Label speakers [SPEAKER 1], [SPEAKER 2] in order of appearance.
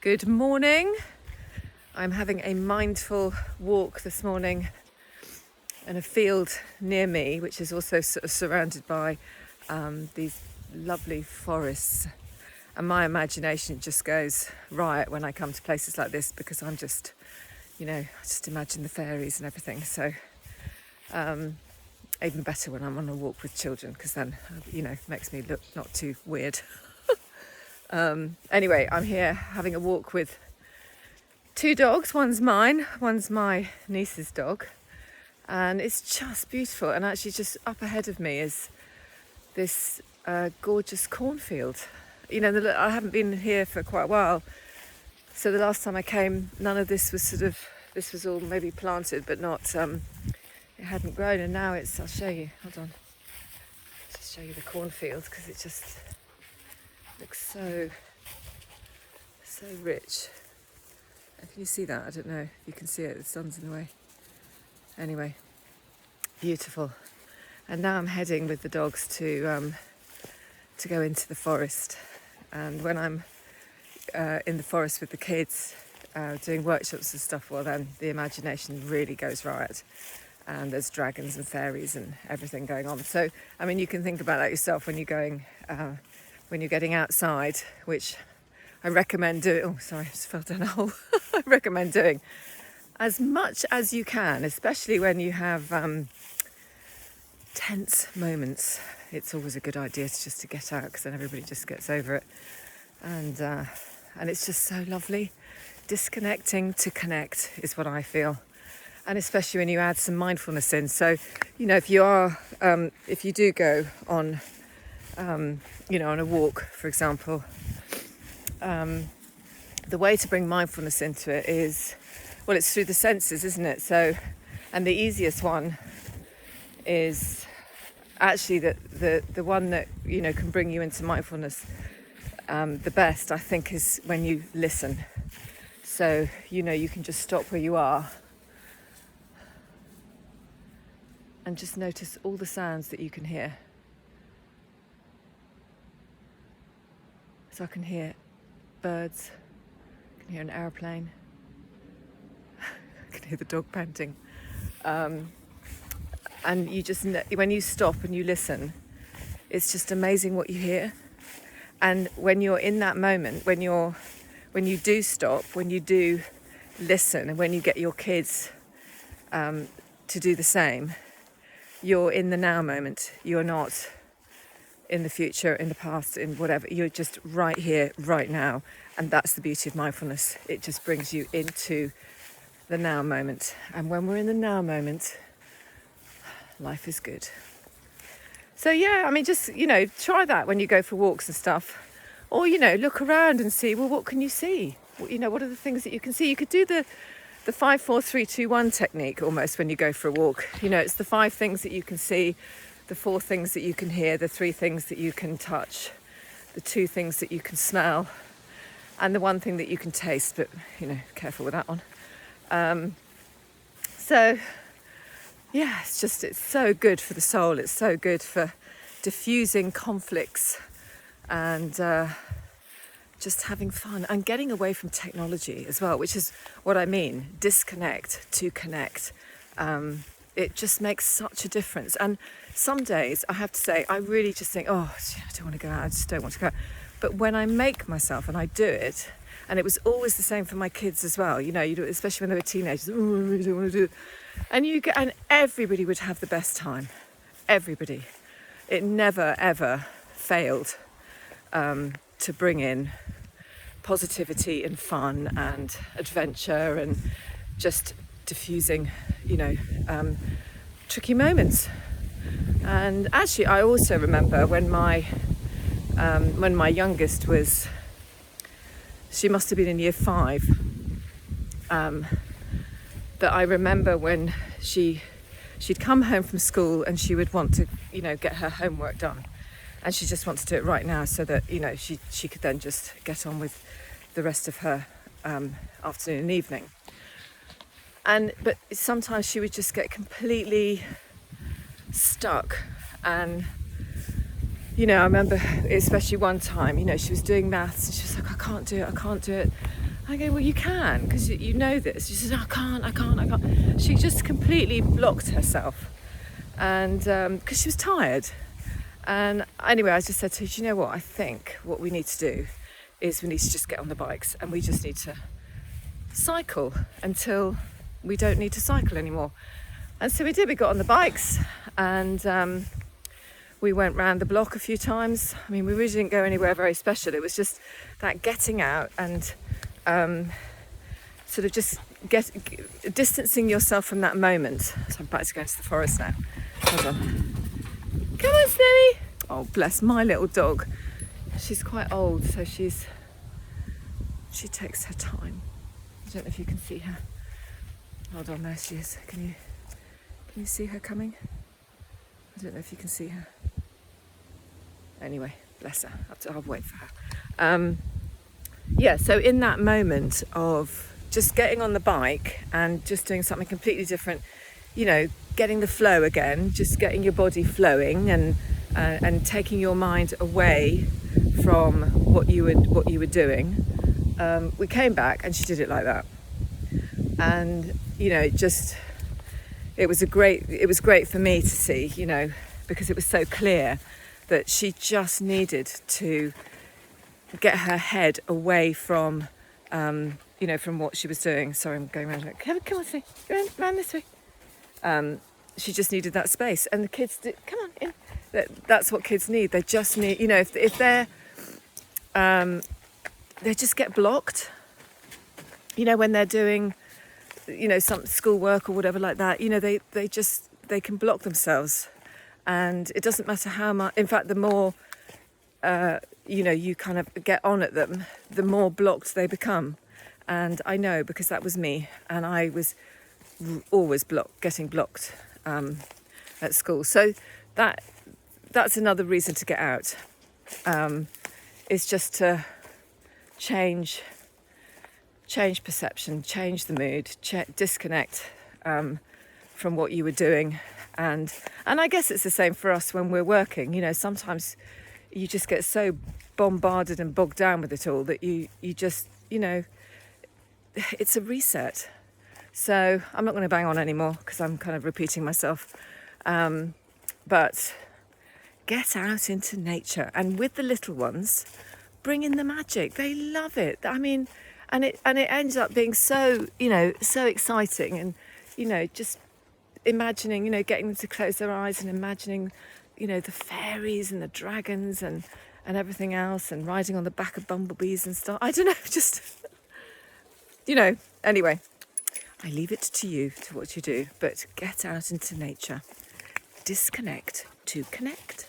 [SPEAKER 1] Good morning. I'm having a mindful walk this morning in a field near me, which is also sort of surrounded by these lovely forests. And my imagination just goes riot when I come to places like this because I just imagine the fairies and everything. So even better when I'm on a walk with children because then, makes me look not too weird. Anyway, I'm here having a walk with two dogs. One's mine, one's my niece's dog. And it's just beautiful. And actually just up ahead of me is this gorgeous cornfield. I haven't been here for quite a while. So the last time I came, none of this was this was all maybe planted, but not, it hadn't grown. And now I'll show you, hold on. Just show you the cornfield because it just looks so rich. Can you see that? I don't know if you can see it, the sun's in the way. Anyway, beautiful. And now I'm heading with the dogs to go into the forest. And when I'm in the forest with the kids doing workshops and stuff, well then the imagination really goes riot. And there's dragons and fairies and everything going on. So, you can think about that yourself when you're going, when you're getting outside, which I recommend doing. Oh, sorry, I just fell down a hole. I recommend doing as much as you can, especially when you have tense moments. It's always a good idea to get out because then everybody just gets over it. And it's just so lovely. Disconnecting to connect is what I feel. And especially when you add some mindfulness in. So, if you do go on, on a walk, for example, the way to bring mindfulness into it is, well, it's through the senses, isn't it? So, and the easiest one is actually the one that, can bring you into mindfulness the best, I think, is when you listen. So, you can just stop where you are and just notice all the sounds that you can hear. So I can hear birds, I can hear an aeroplane, I can hear the dog panting. And you just, when you stop and you listen, it's just amazing what you hear. And when you're in that moment, when you do stop, when you do listen, and when you get your kids to do the same, you're in the now moment. You're not in the future, in the past, in whatever. You're just right here, right now. And that's the beauty of mindfulness. It just brings you into the now moment. And when we're in the now moment, life is good. So yeah, just, try that when you go for walks and stuff. Or, look around and see, well, what can you see? What are the things that you can see? You could do the 5, 4, 3, 2, 1 technique almost when you go for a walk. It's the 5 things that you can see, the 4 things that you can hear, the 3 things that you can touch, the 2 things that you can smell, and the 1 thing that you can taste, but, careful with that one. So, yeah, it's so good for the soul. It's so good for diffusing conflicts and just having fun and getting away from technology as well, which is what I mean. Disconnect to connect. It just makes such a difference. And some days, I have to say, I really just think, I don't want to go out. I just don't want to go out. But when I make myself and I do it, and it was always the same for my kids as well, you do it, especially when they were teenagers. I really don't want to do it. And everybody would have the best time. Everybody. It never ever failed to bring in positivity and fun and adventure and just diffusing, tricky moments. And actually, I also remember when my youngest was, she must have been in year 5. But I remember when she'd come home from school and she would want to, get her homework done. And she just wants to do it right now so that, she could then just get on with the rest of her afternoon and evening. But sometimes she would just get completely stuck. And, I remember especially one time, she was doing maths and she was like, I can't do it. I go, well, you can, because you know this. She says, I can't. She just completely blocked herself, and because she was tired. And anyway, I just said to her, do you know what? I think what we need to do is we need to just get on the bikes and we just need to cycle until we don't need to cycle anymore. And so we did. We got on the bikes and we went round the block a few times. I mean, we really didn't go anywhere very special. It was just that getting out and sort of just distancing yourself from that moment. So I'm about to go into the forest now. Hold on. Come on, Snowy. Oh, bless my little dog. She's quite old, so she takes her time. I don't know if you can see her. Hold on, there she is. Can you see her coming? I don't know if you can see her. Anyway, bless her. I'll wait for her. Yeah, so in that moment of just getting on the bike and just doing something completely different, you know, getting the flow again, just getting your body flowing and taking your mind away from what you were doing. We came back and she did it like that, and you know, it was great for me to see, you know, because it was so clear that she just needed to get her head away from you know, from what she was doing. Sorry, I'm going around. Come on, Sue. Go around this way. She just needed that space, and the kids did. Come on in. That's what kids need. They just need, you know, if they're they just get blocked. You know, when they're doing, you know, some schoolwork or whatever like that. You know, they can block themselves, and it doesn't matter how much. In fact, the more you know, you kind of get on at them, the more blocked they become. And I know, because that was me, and I was always getting blocked at school. So that's another reason to get out. Is just to change perception, change the mood, disconnect from what you were doing, and I guess it's the same for us when we're working. You know, sometimes you just get so bombarded and bogged down with it all that you just, you know, it's a reset. So I'm not going to bang on anymore because I'm kind of repeating myself. But get out into nature, and with the little ones, bring in the magic. They love it. I mean, and it ends up being so, you know, so exciting, and you know, just imagining, you know, getting them to close their eyes and imagining, you know, the fairies and the dragons and everything else, and riding on the back of bumblebees and stuff. I don't know, just, you know, anyway, I leave it to you, to what you do, but get out into nature. Disconnect to connect.